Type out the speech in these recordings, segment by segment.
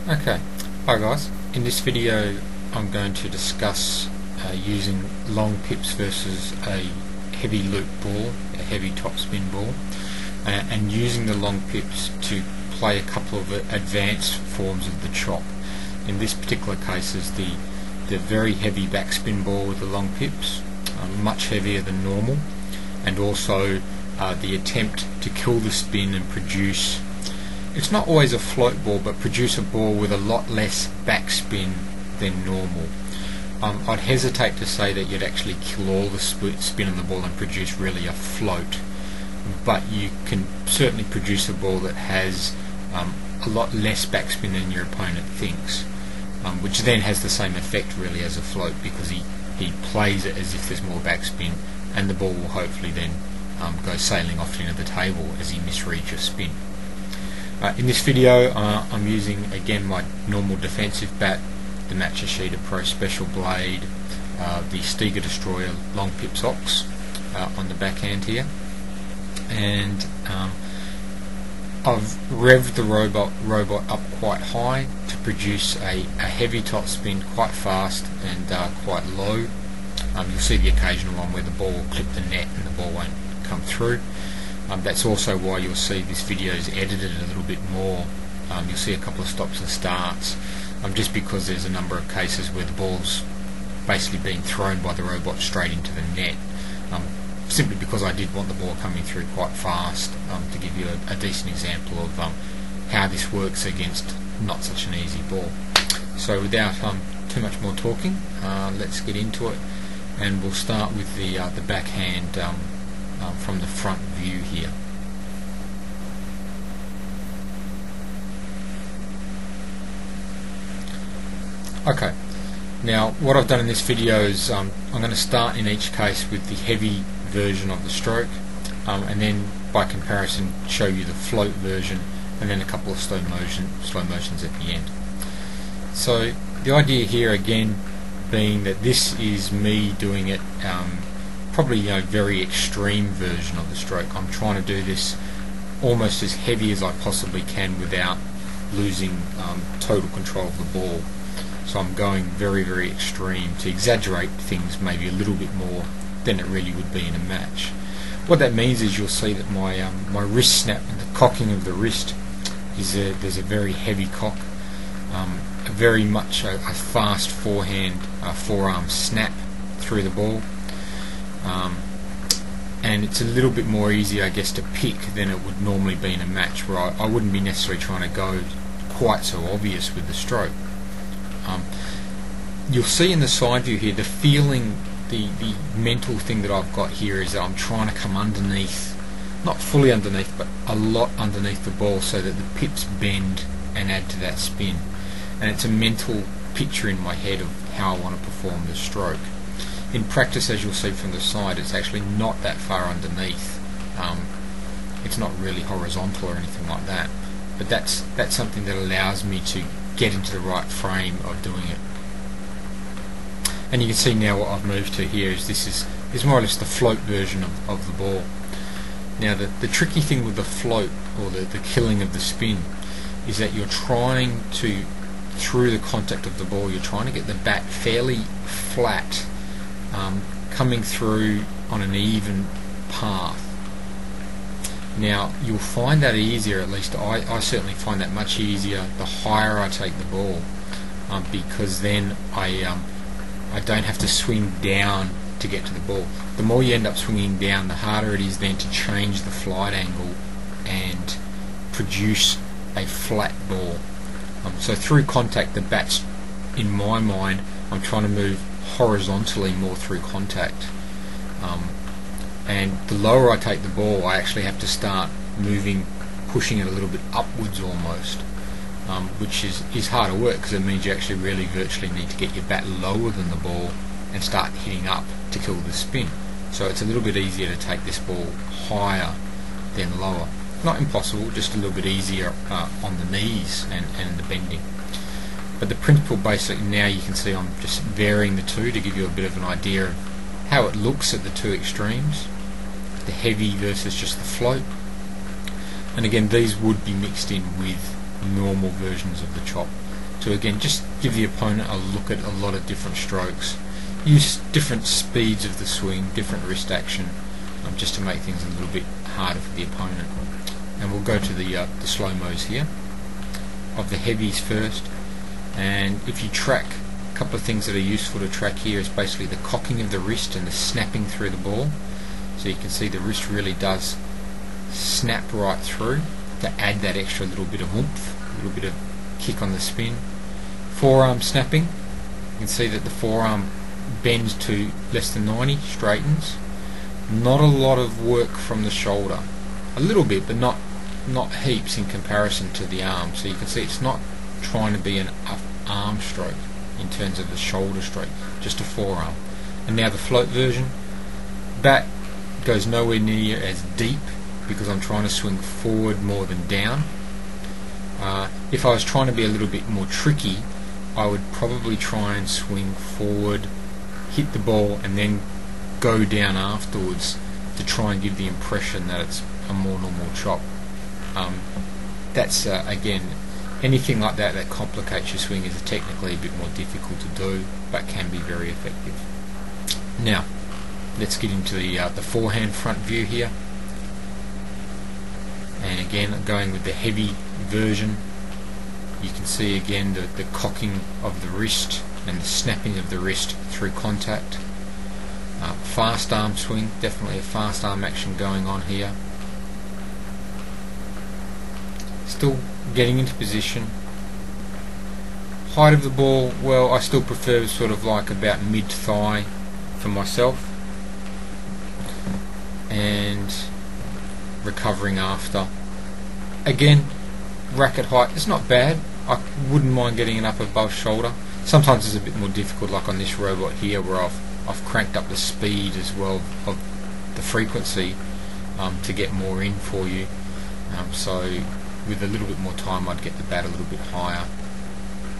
Okay, hi guys. In this video I'm going to discuss using long pips versus a heavy loop ball, a heavy topspin ball, and using the long pips to play a couple of advanced forms of the chop. In this particular case is the very heavy backspin ball with the long pips, much heavier than normal, and also the attempt to kill the spin and produce, it's not always a float ball, but produce a ball with a lot less backspin than normal. I'd hesitate to say that you'd actually kill all the spin on the ball and produce really a float, but you can certainly produce a ball that has a lot less backspin than your opponent thinks, which then has the same effect really as a float, because he plays it as if there's more backspin, and the ball will hopefully then go sailing off into the table as he misreads your spin. In this video I'm using again my normal defensive bat, the Matchashita Pro Special Blade, the Stiga Destroyer Long Pips Ox on the backhand here, and I've revved the robot up quite high to produce a heavy top spin quite fast and quite low. You'll see the occasional one where the ball will clip the net and the ball won't come through. That's also why you'll see this video is edited a little bit more. You'll see a couple of stops and starts, just because there's a number of cases where the ball's basically being thrown by the robot straight into the net, simply because I did want the ball coming through quite fast, to give you a decent example of how this works against not such an easy ball. So without too much more talking, let's get into it, and we'll start with the backhand from the front view here. Okay, now what I've done in this video is I'm going to start in each case with the heavy version of the stroke, and then by comparison show you the float version, and then a couple of slow motions at the end. So the idea here again being that this is me doing it probably a very extreme version of the stroke. I'm trying to do this almost as heavy as I possibly can without losing total control of the ball. So I'm going very, very extreme to exaggerate things maybe a little bit more than it really would be in a match. What that means is you'll see that my wrist snap and the cocking of the wrist is there's a very heavy cock, very much a fast forehand forearm snap through the ball. And it's a little bit more easy, I guess, to pick than it would normally be in a match, where I wouldn't be necessarily trying to go quite so obvious with the stroke. You'll see in the side view here, the feeling, the mental thing that I've got here is that I'm trying to come underneath, not fully underneath, but a lot underneath the ball, so that the pips bend and add to that spin. And it's a mental picture in my head of how I want to perform the stroke. In practice, as you'll see from the side, it's actually not that far underneath. It's not really horizontal or anything like that, but that's something that allows me to get into the right frame of doing it. And you can see now what I've moved to here is this is more or less the float version of the ball. Now the tricky thing with the float, or the killing of the spin, is that you're trying to, through the contact of the ball, you're trying to get the bat fairly flat, coming through on an even path. Now you'll find that easier, at least I certainly find that much easier, the higher I take the ball, because then I don't have to swing down to get to the ball. The more you end up swinging down, the harder it is then to change the flight angle and produce a flat ball. So through contact, the bat's, in my mind, I'm trying to move horizontally more through contact, and the lower I take the ball, I actually have to start moving, pushing it a little bit upwards almost, which is harder work, because it means you actually really virtually need to get your bat lower than the ball and start hitting up to kill the spin. So it's a little bit easier to take this ball higher than lower. Not impossible, just a little bit easier on the knees and the bending. But the principle, basically, now you can see I'm just varying the two to give you a bit of an idea of how it looks at the two extremes, the heavy versus just the float. And again, these would be mixed in with normal versions of the chop. to again just give the opponent a look at a lot of different strokes. Use different speeds of the swing, different wrist action, just to make things a little bit harder for the opponent. And we'll go to the slow-mos here of the heavies first. And if you track, a couple of things that are useful to track here is basically the cocking of the wrist and the snapping through the ball. So you can see the wrist really does snap right through to add that extra little bit of oomph, a little bit of kick on the spin. Forearm snapping, you can see that the forearm bends to less than 90, straightens. Not a lot of work from the shoulder, a little bit, but not heaps in comparison to the arm. So you can see it's not trying to be an arm stroke in terms of the shoulder stroke, just a forearm. And now the float version, bat goes nowhere near as deep because I'm trying to swing forward more than down. If I was trying to be a little bit more tricky, I would probably try and swing forward, hit the ball, and then go down afterwards to try and give the impression that it's a more normal chop. That's again, anything like that that complicates your swing is technically a bit more difficult to do, but can be very effective. Now, let's get into the forehand front view here. And again, going with the heavy version, you can see again the cocking of the wrist and the snapping of the wrist through contact. Fast arm swing, definitely a fast arm action going on here. Still getting into position. Height of the ball, well, I still prefer sort of like about mid-thigh for myself. And recovering after. Again, racket height, it's not bad. I wouldn't mind getting it up above shoulder. Sometimes it's a bit more difficult, like on this robot here, where I've cranked up the speed as well of the frequency to get more in for you. So with a little bit more time, I'd get the bat a little bit higher.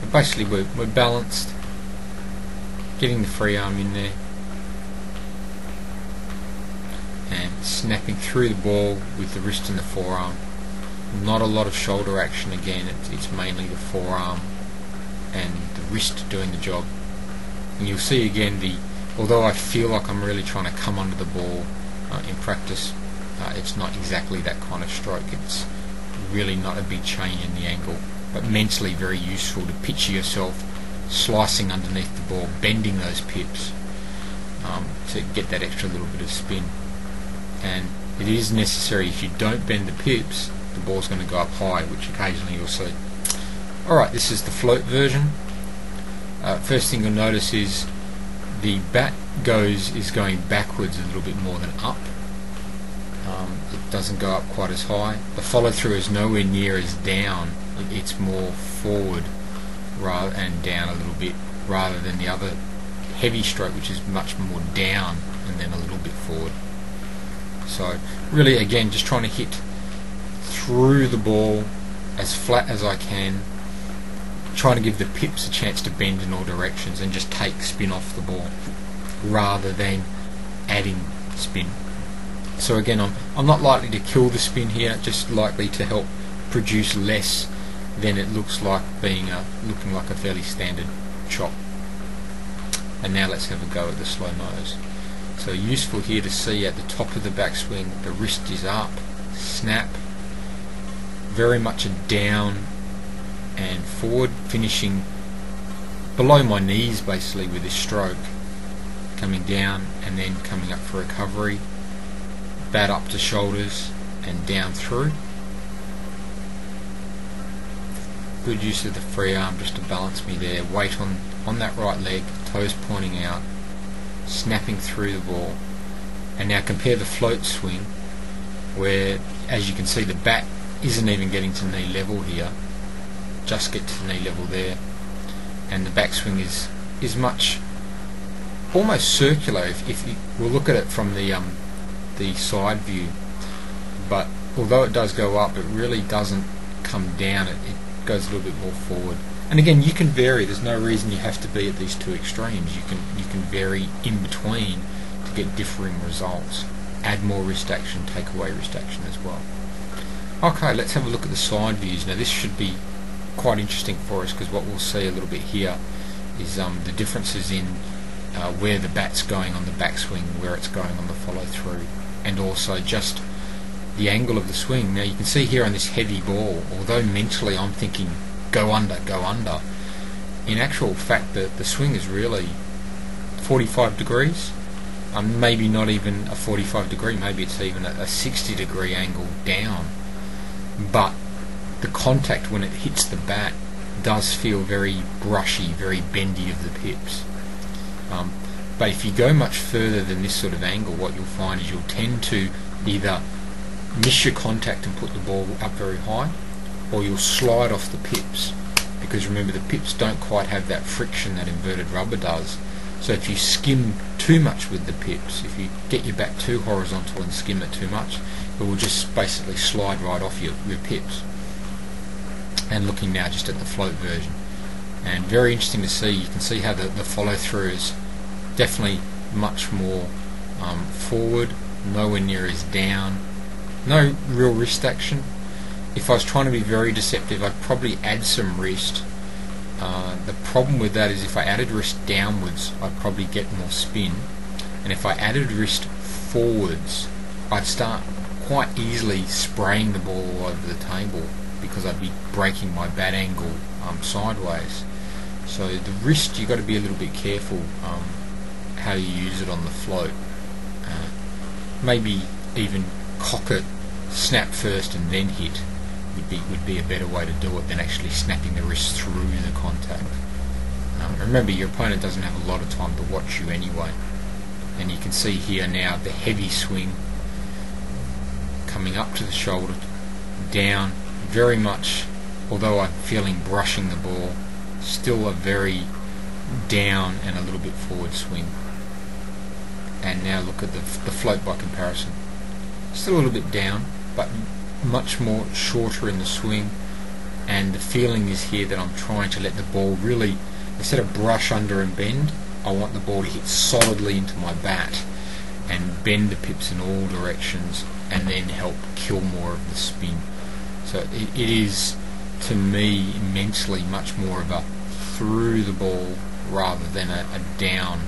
But basically, we're balanced, getting the free arm in there, and snapping through the ball with the wrist and the forearm. Not a lot of shoulder action again, it's mainly the forearm and the wrist doing the job. And you'll see again, although I feel like I'm really trying to come under the ball in practice, it's not exactly that kind of stroke. It's really not a big change in the angle, but mentally very useful to picture yourself slicing underneath the ball, bending those pips to get that extra little bit of spin. And it is necessary, if you don't bend the pips, the ball's going to go up high, which occasionally you'll see. Alright, this is the float version. First thing you'll notice is the bat is going backwards a little bit more than up. It doesn't go up quite as high. The follow through is nowhere near as down. It's more forward and down a little bit, rather than the other heavy stroke, which is much more down and then a little bit forward. So really, again, just trying to hit through the ball as flat as I can, trying to give the pips a chance to bend in all directions and just take spin off the ball rather than adding spin. So again, I'm not likely to kill the spin here, just likely to help produce less than it looks like looking like a fairly standard chop. And now let's have a go at the slow-mos. So useful here to see at the top of the backswing, the wrist is up, snap, very much a down and forward, finishing below my knees basically with this stroke, coming down and then coming up for recovery, bat up to shoulders and down through. Good use of the free arm just to balance me there, weight on that right leg, toes pointing out, snapping through the ball. And now compare the float swing, where as you can see the bat isn't even getting to knee level here, just get to knee level there, and the backswing is much almost circular if we'll look at it from the side view. But although it does go up, it really doesn't come down, it goes a little bit more forward. And again, you can vary, there's no reason you have to be at these two extremes. You can vary in between to get differing results. Add more wrist action, take away wrist action as well. Okay, let's have a look at the side views. Now this should be quite interesting for us, because what we'll see a little bit here is the differences in where the bat's going on the backswing, where it's going on the follow through, and also just the angle of the swing. Now you can see here on this heavy ball, although mentally I'm thinking go under, in actual fact the swing is really 45 degrees, maybe not even a 45 degree, maybe it's even a 60 degree angle down, but the contact when it hits the bat does feel very brushy, very bendy of the pips. But if you go much further than this sort of angle, what you'll find is you'll tend to either miss your contact and put the ball up very high, or you'll slide off the pips, because remember the pips don't quite have that friction that inverted rubber does. So if you skim too much with the pips, if you get your bat too horizontal and skim it too much, it will just basically slide right off your pips. And looking now just at the float version, and very interesting to see, you can see how the follow through is definitely much more forward, nowhere near as down, no real wrist action. If I was trying to be very deceptive, I'd probably add some wrist. The problem with that is if I added wrist downwards, I'd probably get more spin, and if I added wrist forwards, I'd start quite easily spraying the ball all over the table, because I'd be breaking my bat angle sideways. So the wrist, you've got to be a little bit careful how you use it on the float. Maybe even cock it, snap first and then hit would be a better way to do it than actually snapping the wrist through the contact. Remember, your opponent doesn't have a lot of time to watch you anyway, and you can see here now the heavy swing coming up to the shoulder, down, very much, although I'm feeling brushing the ball, still a very down and a little bit forward swing. And now look at the float by comparison, still a little bit down, but much more shorter in the swing, and the feeling is here that I'm trying to let the ball really, instead of brush under and bend, I want the ball to hit solidly into my bat and bend the pips in all directions, and then help kill more of the spin. So it is, to me, mentally much more of a through the ball rather than a down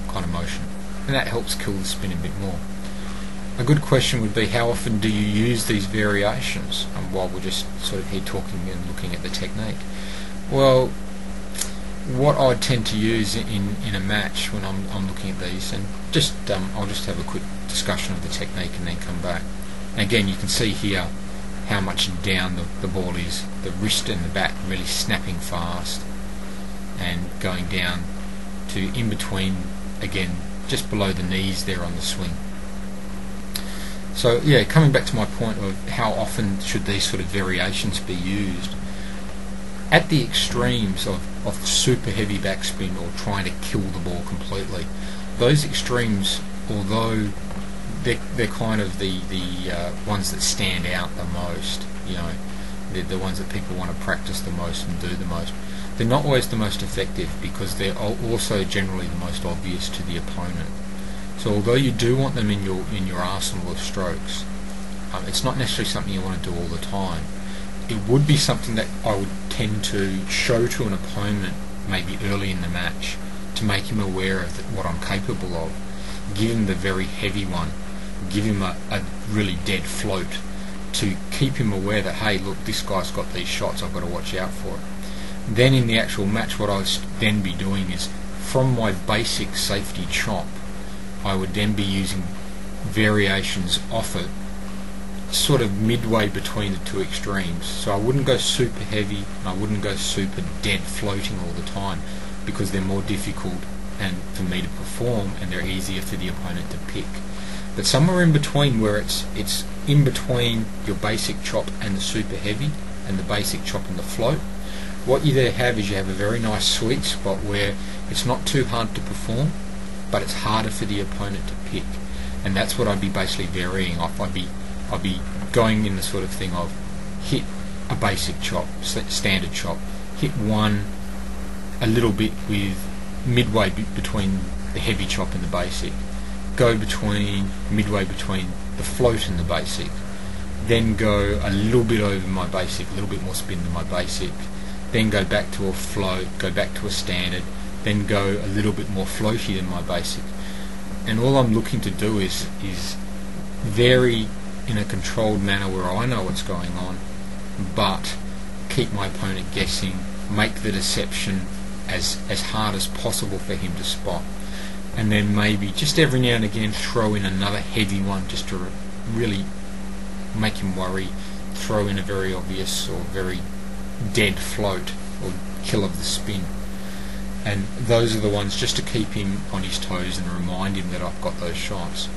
kind of motion, and that helps kill the spin a bit more. A good question would be, how often do you use these variations while we're just sort of here talking and looking at the technique? Well, what I tend to use in a match when I'm looking at these, and just I'll just have a quick discussion of the technique and then come back. And again, you can see here how much down the ball is, the wrist and the bat really snapping fast and going down to in between, again just below the knees there on the swing. So yeah, coming back to my point of how often should these sort of variations be used, at the extremes of super heavy backspin or trying to kill the ball completely, those extremes, although they're kind of the ones that stand out the most, you know, they're the ones that people want to practice the most and do the most, they're not always the most effective, because they're also generally the most obvious to the opponent. So although you do want them in your arsenal of strokes, it's not necessarily something you want to do all the time. It would be something that I would tend to show to an opponent maybe early in the match to make him aware of what I'm capable of. Give him the very heavy one, give him a really dead float to keep him aware that, hey, look, this guy's got these shots, I've got to watch out for it. Then in the actual match, what I would then be doing is, from my basic safety chop, I would then be using variations off it, sort of midway between the two extremes. So I wouldn't go super heavy, and I wouldn't go super dead floating all the time, because they're more difficult and for me to perform, and they're easier for the opponent to pick. But somewhere in between, where it's in between your basic chop and the super heavy, and the basic chop and the float, what you there have is you have a very nice sweet spot where it's not too hard to perform, but it's harder for the opponent to pick. And that's what I'd be basically varying off. I'd be going in the sort of thing of hit a basic chop, standard chop, hit one a little bit with midway between the heavy chop and the basic, go between midway between the float and the basic, then go a little bit over my basic, a little bit more spin than my basic, then go back to a float, go back to a standard, then go a little bit more floaty than my basic. And all I'm looking to do is vary in a controlled manner where I know what's going on, but keep my opponent guessing, make the deception as hard as possible for him to spot, and then maybe just every now and again throw in another heavy one just to really make him worry. Throw in a very obvious or very dead float or kill of the spin, and those are the ones just to keep him on his toes and remind him that I've got those shots.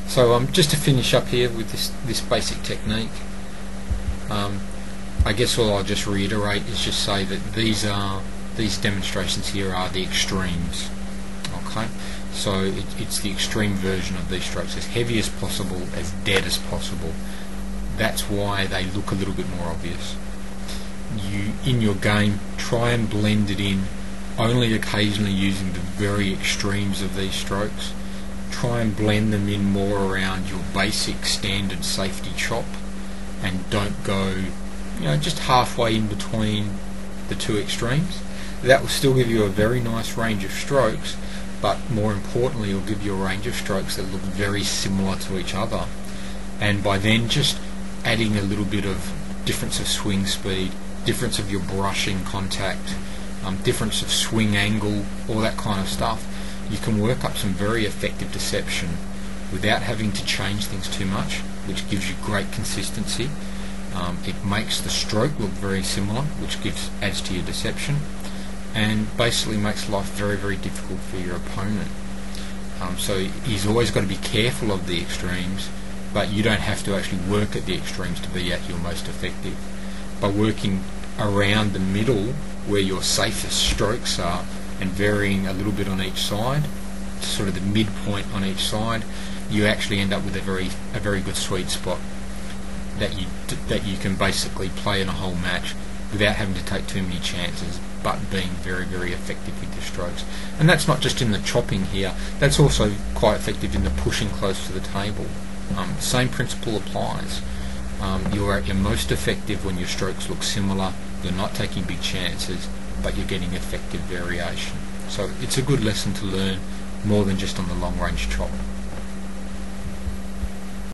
So just to finish up here with this basic technique, I guess all I'll just reiterate is just say that these demonstrations here are the extremes. Okay, so it's the extreme version of these strokes, as heavy as possible, as dead as possible. That's why they look a little bit more obvious. You, in your game, try and blend it in, only occasionally using the very extremes of these strokes. Try and blend them in more around your basic standard safety chop, and don't go, just halfway in between the two extremes. That will still give you a very nice range of strokes, but more importantly, it will give you a range of strokes that look very similar to each other. And by then, just adding a little bit of difference of swing speed, difference of your brushing contact, difference of swing angle, all that kind of stuff, you can work up some very effective deception without having to change things too much, which gives you great consistency. It makes the stroke look very similar, which adds to your deception, and basically makes life very, very difficult for your opponent. So he's always got to be careful of the extremes, but you don't have to actually work at the extremes to be at your most effective. By working around the middle where your safest strokes are and varying a little bit on each side, sort of the midpoint on each side, you actually end up with a very good sweet spot that you can basically play in a whole match without having to take too many chances, but being very, very effective with your strokes. And that's not just in the chopping here, that's also quite effective in the pushing close to the table. Same principle applies. You're at your most effective when your strokes look similar, you're not taking big chances, but you're getting effective variation. So it's a good lesson to learn more than just on the long range chop.